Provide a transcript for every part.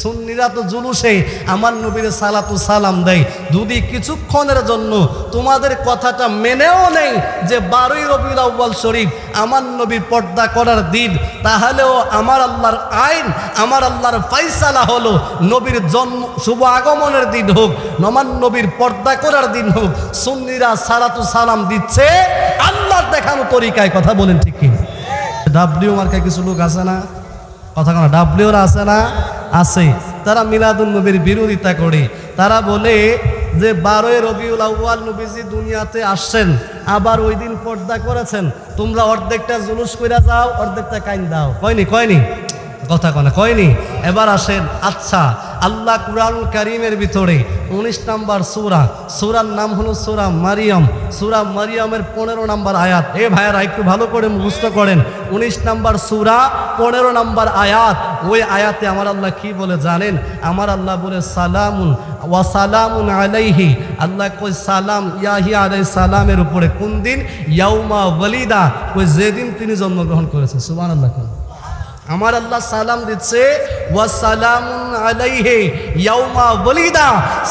সুন্নিরা তো জুলুসে আমার নবীর সালাতু সালাম দেয়। যদি কিছুক্ষণের জন্য তোমাদের কথাটা মেনেও নেই যে 12ই রবিউল আউয়াল শরীফ আমার নবীর পর্দা করার দিন, তাহলেও আমার আল্লাহর আইন, আমার আল্লাহর ফায়সালা হলো নবীর জন্ম শুভ আগমনের দিন হোক, আমার নবীর পর্দা করার দিন হোক, সুন্নিরা সালাতু সালাম দিচ্ছে আল্লাহর দেখানো তরিকায়। কথা বলেন ঠিক কি? ডাব্লিউ মার্কায় কিছু লোক আছে না, কথা কেন, ডাব্লিউরা আছে না, আছে। তারা মিলাদুন নবীর বিরোধিতা করে। তারা বলে যে 12ই রবিউল আউয়াল নবীজি দুনিয়াতে আসছেন, আবার ওই দিন পর্দা করেছেন, তোমরা অর্ধেকটা জুলুস কইরা যাও, অর্ধেকটা কাইন দাও। কয়নি কথা কনে কয়নি। এবার আসেন, আচ্ছা আল্লাহ কুরআনুল কারীমের ভিতরে 19 নম্বর সূরার নাম হলো সূরা মারিয়াম। সূরা মারিয়ামের 15 নম্বর আয়াত। এ ভাইয়েরা একটু ভালো করে মুখস্থ করেন। 19 নম্বর সূরা 15 নম্বর আয়াত। ওই আয়াতে আমার আল্লাহ কি বলে জানেন? আমার আল্লাহ বলে সালামুন ওয়া সালামুন আলাইহি। আল্লাহ কই সালাম ইয়াহিয়া আলাইহিস সালামের উপরে। কোন দিন? ইয়াউমা ওয়ালিদা, ওই যেদিন তিনি জন্মগ্রহণ করেছেন। সুবহানাল্লাহ। আমার আল্লাহ সালাম দিচ্ছে ওয়া সালামুন আলাইহি ইয়াউমা ওয়ালিদা,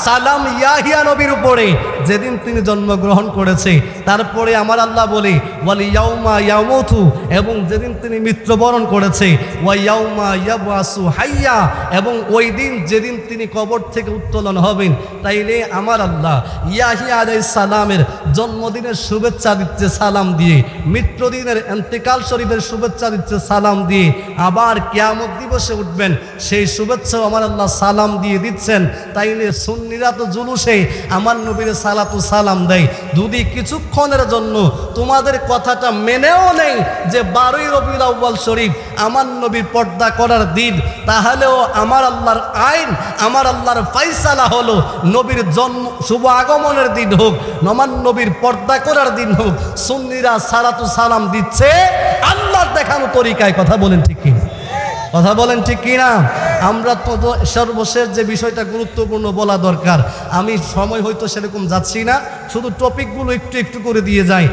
সালাম ইয়াহিয়া নবীর উপরে যেদিন তিনি জন্মগ্রহণ করেছে। তারপরে আমার আল্লাহ বলে ওয়াল ইয়াউমা ইয়ামুতু, এবং যেদিন তিনি মৃত্যুবরণ করেছে, ওয়া ইয়াউমা ইয়াবআসু হাইয়া, এবং ওই দিন যেদিন তিনি কবর থেকে উত্তোলন হবেন। তাইলে আমার আল্লাহ ইয়াহিয়া আলাইহিস সালামের জন্মদিনের শুভেচ্ছা দিচ্ছে সালাম দিয়ে, মৃত্যুদিনের ইন্তেকাল শরীফের শুভেচ্ছা দিচ্ছে সালাম দিয়ে, আবার কিয়ামত দিবসে উঠবেন সেই শুভেচ্ছাও আমার আল্লাহ সালাম দিয়ে দিচ্ছেন। তাইলে সুন্নিরা তো জুলুসে আমার নবীর সালাতু সালাম দেয়। যদি কিছুক্ষণের জন্য তোমাদের কথাটা মেনেও নেই যে 12ই রবিউল আউয়াল শরীফ আমার নবীর পর্দা করার দিন, তাহলেও আমার আল্লাহর আইন, আমার আল্লাহর ফায়সালা হলো নবীর জন্ম শুভ আগমনের দিন হোক, আমার নবীর পর্দা করার দিন হোক, সুন্নিরা সালাতু সালাম দিচ্ছে আল্লাহর দেখানো তরিকায়। কথা বলেন ঠিক কি? কথা বলেন ঠিক কিনা? আমরা তো সর্বশেষ যে বিষয়টা গুরুত্বপূর্ণ বলা দরকার, আমি সময় হয়তো সেরকম যাচ্ছি না, শুধু টপিকগুলো একটু একটু করে দিয়ে যাই।